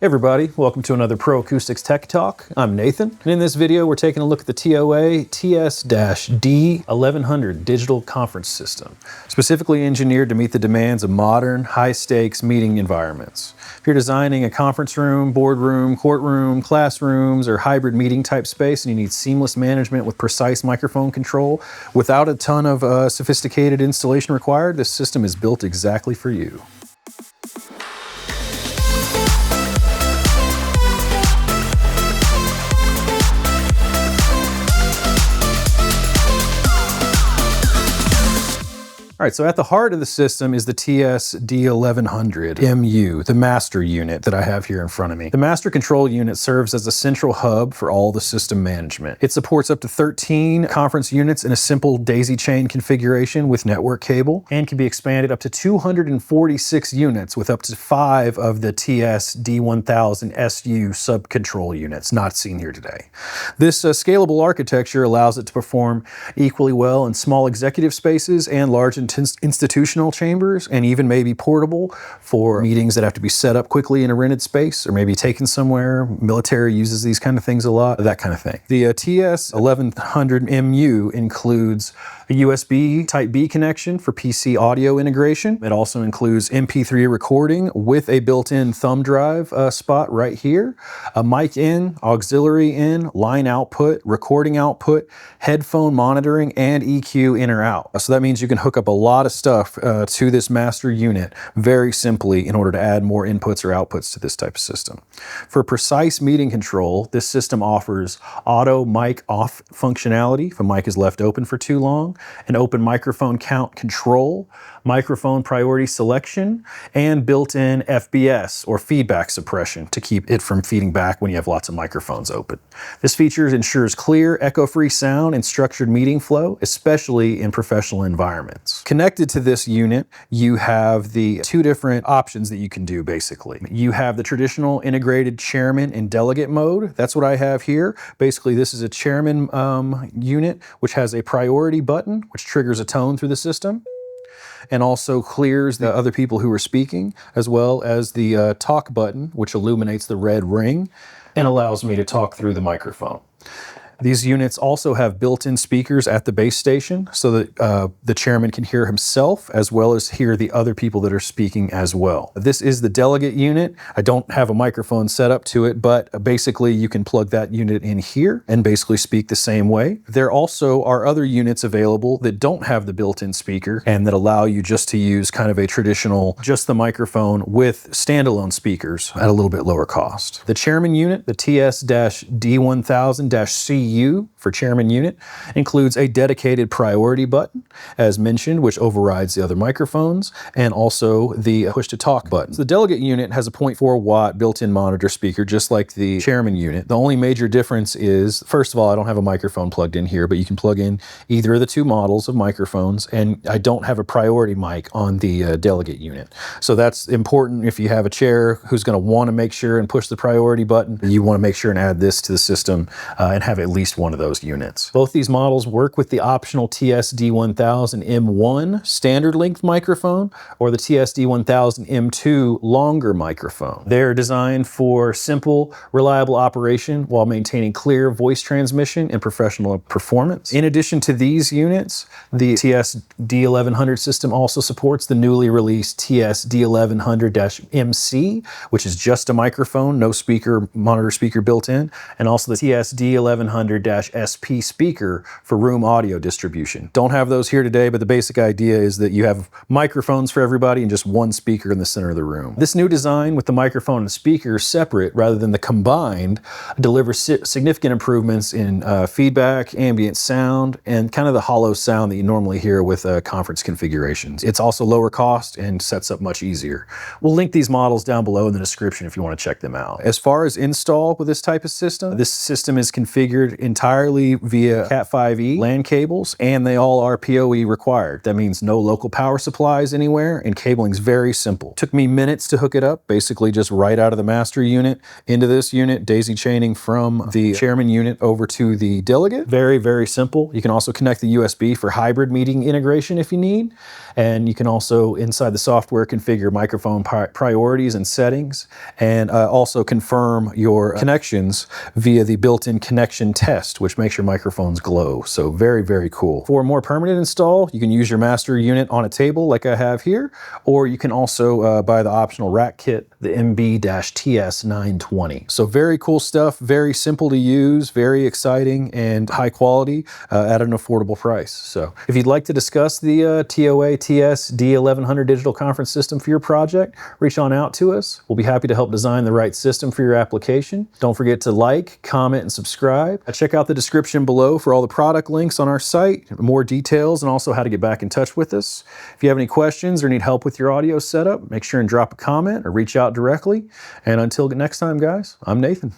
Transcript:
Hey everybody, welcome to another Pro Acoustics Tech Talk. I'm Nathan, and in this video we're taking a look at the TOA TS-D1100 Digital Conference System, specifically engineered to meet the demands of modern, high-stakes meeting environments. If you're designing a conference room, boardroom, courtroom, classrooms, or hybrid meeting type space and you need seamless management with precise microphone control without a ton of sophisticated installation required, this system is built exactly for you. All right, so at the heart of the system is the TS-D1100-MU, the master unit that I have here in front of me. The master control unit serves as a central hub for all the system management. It supports up to 13 conference units in a simple daisy chain configuration with network cable and can be expanded up to 246 units with up to 5 of the TS-D1000-SU Sub Control Units, not seen here today. This scalable architecture allows it to perform equally well in small executive spaces and large institutional chambers, and even maybe portable for meetings that have to be set up quickly in a rented space or maybe taken somewhere. Military uses these kind of things a lot, that kind of thing. The TS-1100-MU includes a USB Type-B connection for PC audio integration. It also includes MP3 recording with a built-in thumb drive spot right here, a mic in, auxiliary in, line output, recording output, headphone monitoring, and EQ in or out. So that means you can hook up a lot of stuff to this master unit very simply in order to add more inputs or outputs to this type of system. For precise meeting control, this system offers auto mic off functionality if a mic is left open for too long, an open microphone count control, microphone priority selection, and built-in FBS or feedback suppression to keep it from feeding back when you have lots of microphones open. This feature ensures clear, echo-free sound and structured meeting flow, especially in professional environments. Connected to this unit, you have the two different options that you can do basically. You have the traditional integrated chairman and delegate mode. That's what I have here. Basically, this is a chairman unit which has a priority button which triggers a tone through the system and also clears the other people who are speaking, as well as the talk button, which illuminates the red ring and allows me to talk through the microphone. These units also have built-in speakers at the base station so that the chairman can hear himself as well as hear the other people that are speaking as well. This is the delegate unit. I don't have a microphone set up to it, but basically you can plug that unit in here and basically speak the same way. There also are other units available that don't have the built-in speaker and that allow you just to use kind of a traditional, just the microphone with standalone speakers at a little bit lower cost. The chairman unit, the TS-D1000-CU for chairman unit, includes a dedicated priority button, as mentioned, which overrides the other microphones, and also the push-to-talk button. The delegate unit has a 0.4 watt built-in monitor speaker, just like the chairman unit. The only major difference is, first of all, I don't have a microphone plugged in here, but you can plug in either of the two models of microphones, and I don't have a priority mic on the delegate unit. So that's important if you have a chair who's going to want to make sure and push the priority button. You want to make sure and add this to the system and have at least one of those units. Both these models work with the optional TS-D1000-M1 standard length microphone or the TS-D1000-M2 longer microphone. They're designed for simple, reliable operation while maintaining clear voice transmission and professional performance. In addition to these units, the TS-D1100 system also supports the newly released TS-D1100-MC, which is just a microphone, no speaker, monitor speaker built in, and also the TS-D1100-SP speaker for room audio distribution. Don't have those here today, but the basic idea is that you have microphones for everybody and just one speaker in the center of the room. This new design with the microphone and speaker separate rather than the combined delivers significant improvements in feedback, ambient sound, and kind of the hollow sound that you normally hear with conference configurations. It's also lower cost and sets up much easier. We'll link these models down below in the description if you want to check them out. As far as install with this type of system, this system is configured entirely via Cat5e LAN cables, and they all are PoE required. That means no local power supplies anywhere, and cabling's very simple. Took me minutes to hook it up, basically just right out of the master unit into this unit, daisy chaining from the chairman unit over to the delegate. Very, very simple. You can also connect the USB for hybrid meeting integration if you need, and you can also inside the software configure microphone priorities and settings, and also confirm your connections via the built-in connection test, which makes your microphones glow. So very, very cool. For a more permanent install, you can use your master unit on a table like I have here, or you can also buy the optional rack kit, the MB-TS-920. So very cool stuff, very simple to use, very exciting and high quality at an affordable price. So if you'd like to discuss the TOA TS-D1100 Digital Conference System for your project, reach on out to us. We'll be happy to help design the right system for your application. Don't forget to like, comment, and subscribe. Check out the description below for all the product links on our site, more details, and also how to get back in touch with us. If you have any questions or need help with your audio setup, make sure and drop a comment or reach out directly. And until next time, guys, I'm Nathan.